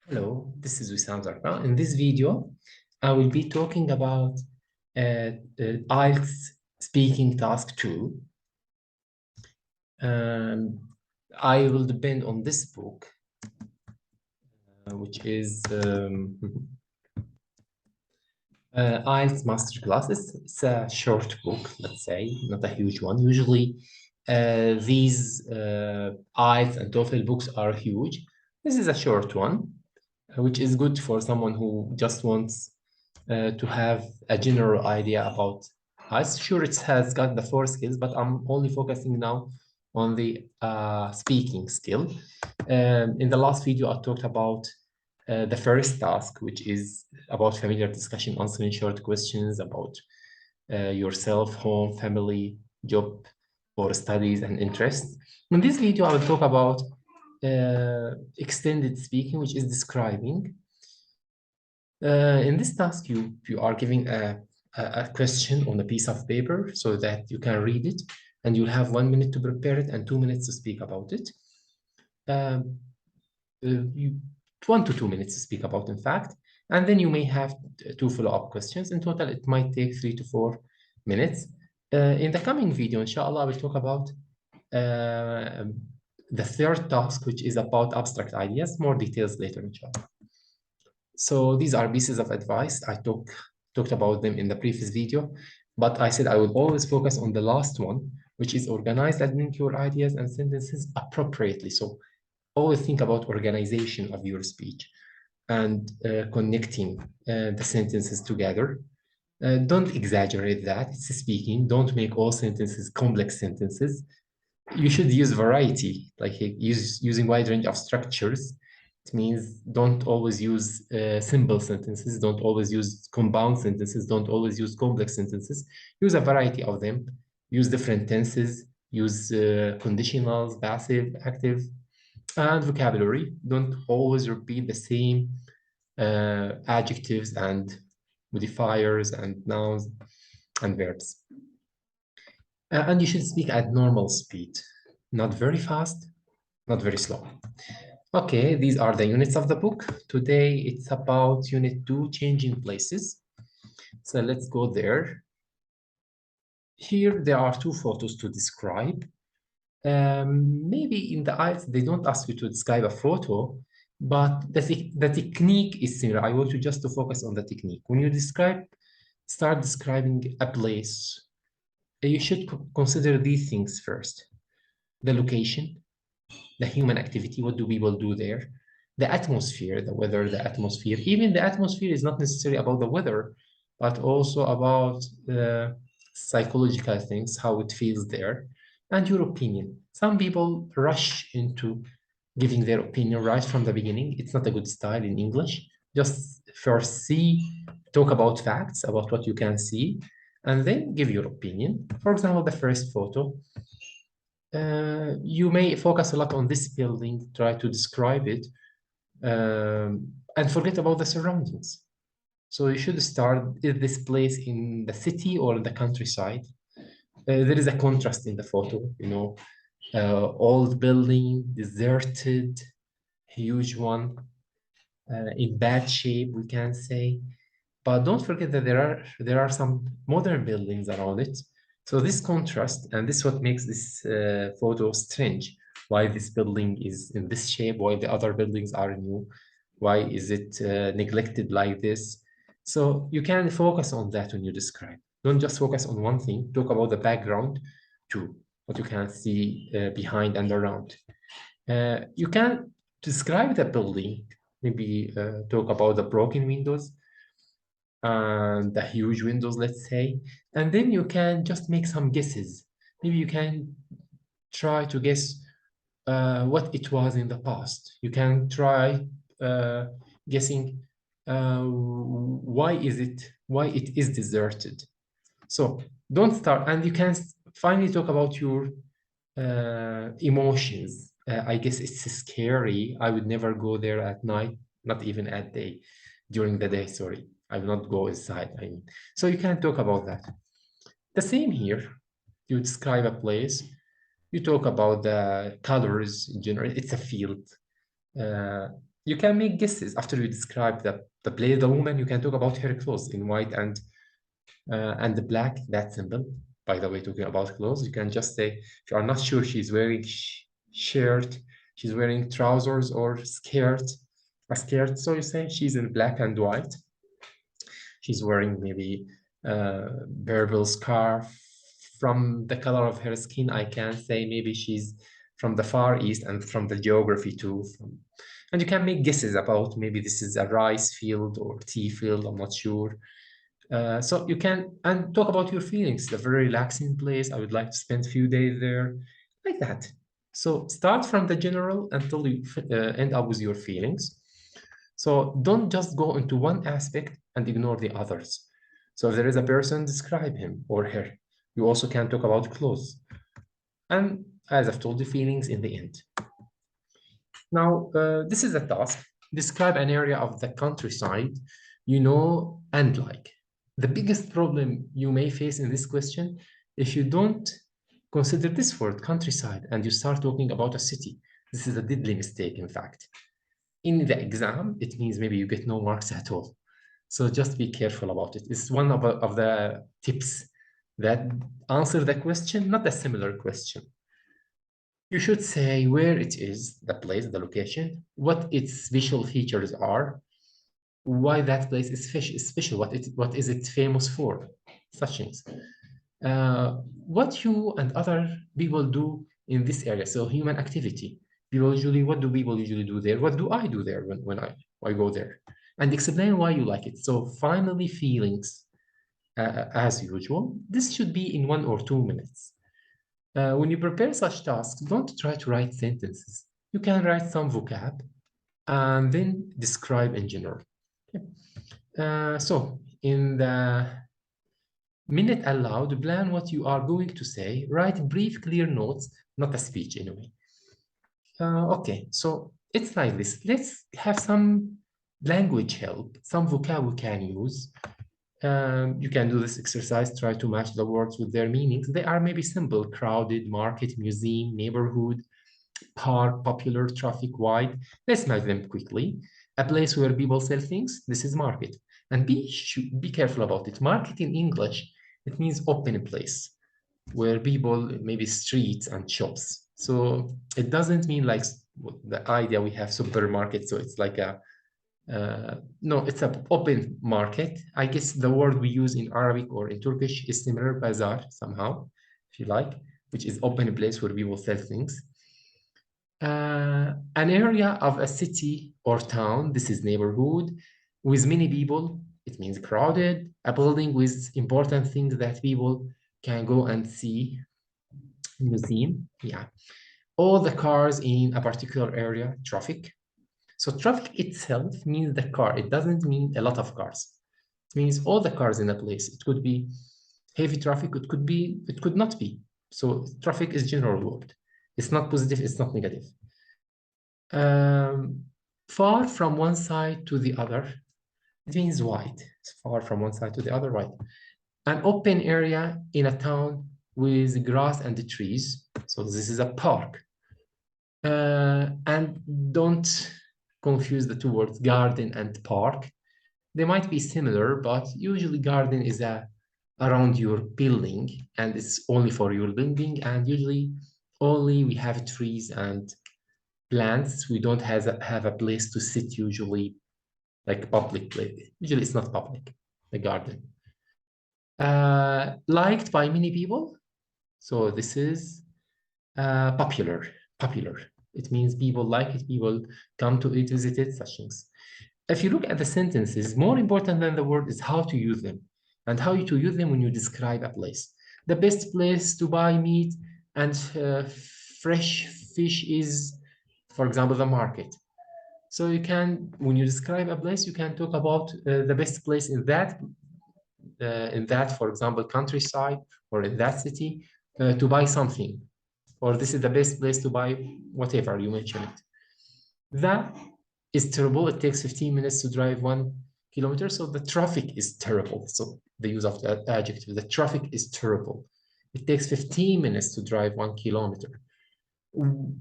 Hello, this is Wissam Zarqa. In this video, I will be talking about IELTS speaking task 2. Um, I will depend on this book, which is IELTS Masterclass. It's a short book, let's say, not a huge one. Usually, these IELTS and TOEFL books are huge. This is a short one, which is good for someone who just wants to have a general idea about us. Sure, it has got the 4 skills, but I'm only focusing now on the speaking skill. In the last video, I talked about the first task, which is about familiar discussion, answering short questions about yourself, home, family, job, or studies and interests. In this video, I will talk about extended speaking, which is describing. In this task, you are giving a question on a piece of paper so that you can read it, and you'll have 1 minute to prepare it and 2 minutes to speak about it. You 1 to 2 minutes to speak about, in fact, and then you may have 2 follow-up questions. In total, it might take 3 to 4 minutes. In the coming video, inshallah, I will talk about the third task, which is about abstract ideas. More details later, inshallah. So these are pieces of advice. I talked about them in the previous video, but I said I will always focus on the last one, which is organize and link your ideas and sentences appropriately. So always think about organization of your speech and connecting the sentences together. Don't exaggerate that. It's speaking. Don't make all sentences complex sentences. You should use variety, like using wide range of structures. It means don't always use simple sentences, don't always use compound sentences, don't always use complex sentences. Use a variety of them. Use different tenses, use conditionals, passive, active, and vocabulary. Don't always repeat the same adjectives and modifiers and nouns and verbs. And you should speak at normal speed, not very fast, not very slow. Okay, these are the units of the book. Today it's about Unit 2, changing places. So let's go there. Here there are 2 photos to describe. Maybe in the IELTS they don't ask you to describe a photo, but the technique is similar. I want you just to focus on the technique. When you start describing a place, you should consider these things first. The location, the human activity, what do people do there? The atmosphere, the weather, the atmosphere. Even the atmosphere is not necessarily about the weather, but also about psychological things, how it feels there, and your opinion. Some people rush into giving their opinion right from the beginning. It's not a good style in English. Just first talk about facts, about what you can see, and then give your opinion. For example, the first photo, you may focus a lot on this building, try to describe it, and forget about the surroundings. So you should start, is this place in the city or in the countryside? There is a contrast in the photo, old building, deserted, huge one, in bad shape, we can say. But don't forget that there are some modern buildings around it. So this contrast, and this is what makes this photo strange. Why this building is in this shape, why the other buildings are new, why is it neglected like this? So you can focus on that when you describe. Don't just focus on one thing. Talk about the background too, what you can see behind and around. You can describe the building, maybe talk about the broken windows, and the huge windows, let's say, and then you can just make some guesses. Maybe you can try to guess what it was in the past. You can try guessing why it is deserted. So don't start, and you can finally talk about your emotions. I guess it's scary. I would never go there at night, not even at day, during the day, sorry. I will not go inside. So you can talk about that. The same here. You describe a place. You talk about the colors in general. It's a field. You can make guesses after you describe the place. The woman, you can talk about her clothes in white and the black. That's simple. By the way, talking about clothes, you can just say if you are not sure she's wearing shirt, she's wearing trousers or a skirt. So you say she's in black and white. She's wearing maybe purple scarf. From the color of her skin, I can say maybe she's from the Far East and from the geography too. And you can make guesses about maybe this is a rice field or tea field, I'm not sure. So you can and talk about your feelings. It's a very relaxing place. I would like to spend a few days there, like that. So start from the general until you end up with your feelings. So don't just go into one aspect and ignore the others. So if there is a person, describe him or her. You also can talk about clothes. And as I've told you, feelings in the end. Now, this is a task. Describe an area of the countryside you know and like. The biggest problem you may face in this question, if you don't consider this word, countryside, and you start talking about a city, this is a deadly mistake, in fact. In the exam, it means maybe you get no marks at all. So just be careful about it. It's one of the tips that answer the question, not a similar question. You should say where it is, the place, the location, what its visual features are, why that place is special, what is it famous for, such things. What you and other people do in this area, so human activity. What do people usually do there? What do I do there when I go there? And explain why you like it. So finally, feelings, as usual. This should be in 1 or 2 minutes. When you prepare such tasks, don't try to write sentences. You can write some vocab and then describe in general. Okay. So in the minute allowed, plan what you are going to say, write brief, clear notes, not a speech anyway. Okay, so it's like this. Let's have some language help, some vocab we can use. You can do this exercise, try to match the words with their meanings. They are maybe simple: crowded, market, museum, neighborhood, park, popular, traffic, wide. Let's match them quickly. A place where people sell things, this is market. And be careful about it. Market in English, it means open place where people, maybe streets and shops. So it doesn't mean like the idea we have supermarket. So it's like no, it's an open market. I guess the word we use in Arabic or in Turkish is similar, bazaar somehow, if you like, which is open place where people sell things. An area of a city or town, this is neighborhood, with many people, it means crowded. A building with important things that people can go and see. Museum, yeah. All the cars in a particular area, traffic. So traffic itself means the car. It doesn't mean a lot of cars. It means all the cars in a place. It could be heavy traffic. It could not be. So traffic is general word. It's not positive. It's not negative. Far from one side to the other. It means wide. It's far from one side to the other, right? An open area in a town with grass and the trees. So this is a park. And don't confuse the two words, garden and park. They might be similar, but usually garden is around your building and it's only for your building. And usually only we have trees and plants. We don't have a place to sit usually, like public place. Usually it's not public, the garden. Liked by many people. So this is popular. It means people like it, people come to it, visit it, such things. If you look at the sentences, more important than the word is how to use them and how to use them when you describe a place. The best place to buy meat and fresh fish is, for example, the market. So you can, when you describe a place, you can talk about the best place in that, for example, countryside or in that city to buy something, or this is the best place to buy whatever you mention it. That is terrible. It takes 15 minutes to drive 1 kilometer. So the traffic is terrible. So the use of that adjective, the traffic is terrible. It takes 15 minutes to drive 1 kilometer.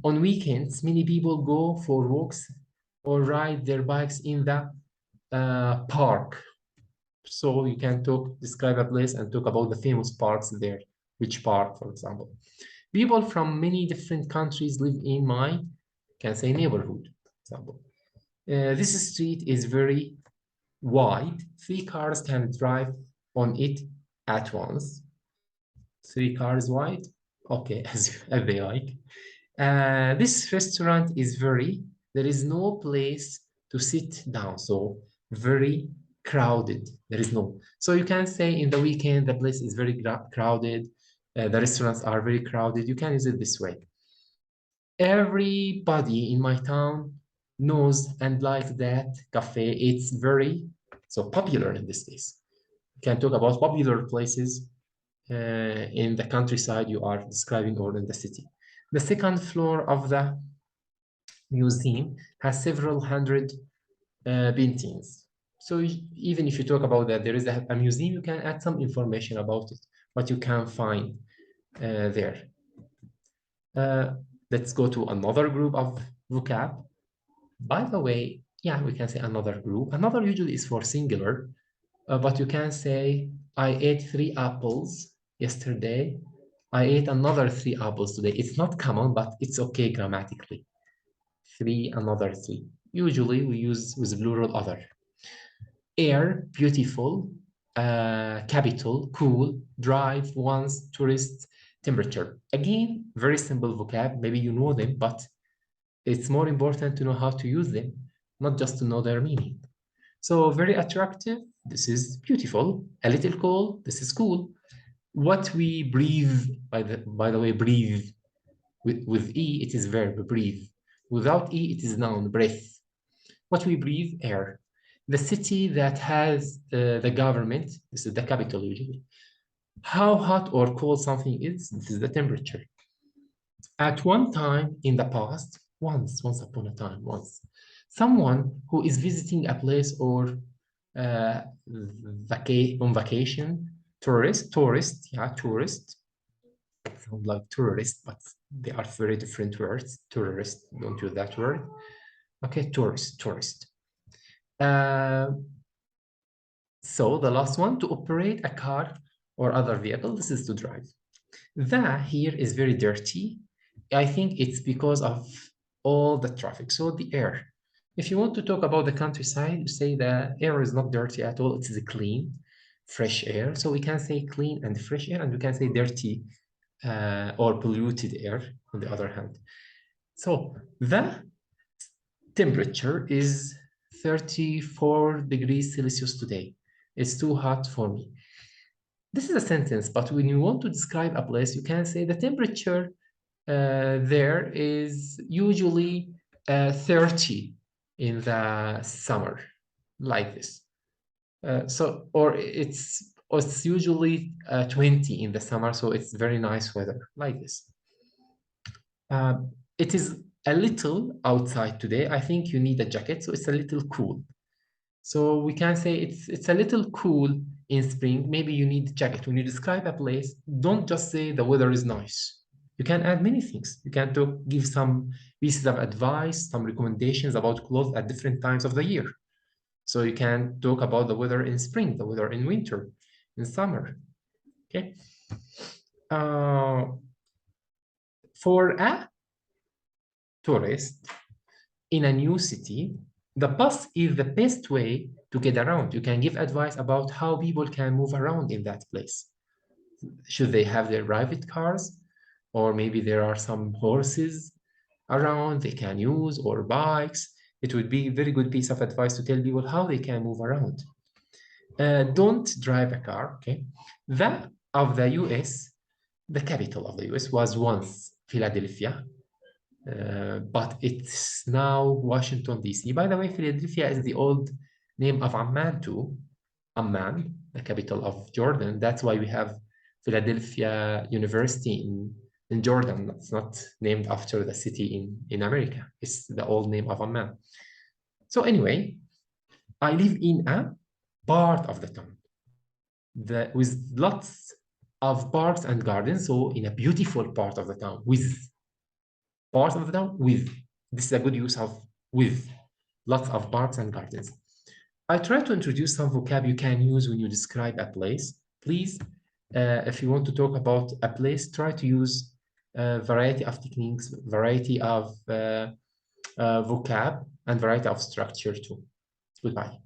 On weekends, many people go for walks or ride their bikes in the park. So you can describe a place and talk about the famous parks there. Which park, for example? People from many different countries live in my, can say, neighborhood, for example. This street is very wide. 3 cars can drive on it at once. 3 cars wide? Okay, as they like. This restaurant is there is no place to sit down, so very crowded. There is no. So you can say in the weekend, the place is very crowded. The restaurants are very crowded. You can use it this way. Everybody in my town knows and likes that cafe. It's very so popular in this case. You can talk about popular places in the countryside you are describing or in the city. The second floor of the museum has several hundred paintings. So even if you talk about that, there is a museum, you can add some information about it, what you can find there. Let's go to another group of vocab. By the way, yeah, we can say another group. Another usually is for singular, but you can say, I ate 3 apples yesterday. I ate another 3 apples today. It's not common, but it's okay grammatically. 3, another 3. Usually we use with plural other. Air, beautiful. Capital, cool. Drive, once, tourist, temperature. Again, very simple vocab. Maybe you know them, but it's more important to know how to use them, not just to know their meaning. So very attractive, this is beautiful. A little cold, this is cool. What we breathe, by the way, breathe with E, it is verb, breathe. Without E, it is noun, breath. What we breathe, air. The city that has the government, this is the capital usually. How hot or cold something is, this is the temperature. At one time in the past, once upon a time, once, someone who is visiting a place or on vacation, tourist, yeah, tourist, sound like tourist, but they are very different words. Tourist, don't use that word. Okay, tourist. So the last one, to operate a car or other vehicle, this is to drive. The here is very dirty. I think it's because of all the traffic. So the air. If you want to talk about the countryside, you say the air is not dirty at all. It is clean, fresh air. So we can say clean and fresh air, and we can say dirty or polluted air on the other hand. So the temperature is 34 degrees Celsius today. It's too hot for me. This is a sentence, but when you want to describe a place, you can say the temperature there is usually 30 in the summer, like this. Or it's usually 20 in the summer, so it's very nice weather, like this. It is a little outside today. I think you need a jacket, so it's a little cool. So we can say it's a little cool in spring. Maybe you need a jacket. When you describe a place, don't just say the weather is nice. You can add many things. You can give some pieces of advice, some recommendations about clothes at different times of the year. So you can talk about the weather in spring, the weather in winter, in summer. Okay. For a tourist in a new city, the bus is the best way to get around. You can give advice about how people can move around in that place. Should they have their private cars? Or maybe there are some horses around they can use or bikes. It would be a very good piece of advice to tell people how they can move around. Don't drive a car, okay? That of the US, the capital of the US was once Philadelphia, but it's now Washington, D.C. By the way, Philadelphia is the old name of Amman too. Amman, the capital of Jordan. That's why we have Philadelphia University in Jordan. It's not named after the city in America. It's the old name of Amman. So anyway, I live in a part of the town with lots of parks and gardens. So in a beautiful part of the town with part of the town with. This is a good use of with. lots of parks and gardens. I try to introduce some vocab you can use when you describe a place. Please, if you want to talk about a place, try to use a variety of techniques, variety of vocab, and variety of structure too. Goodbye.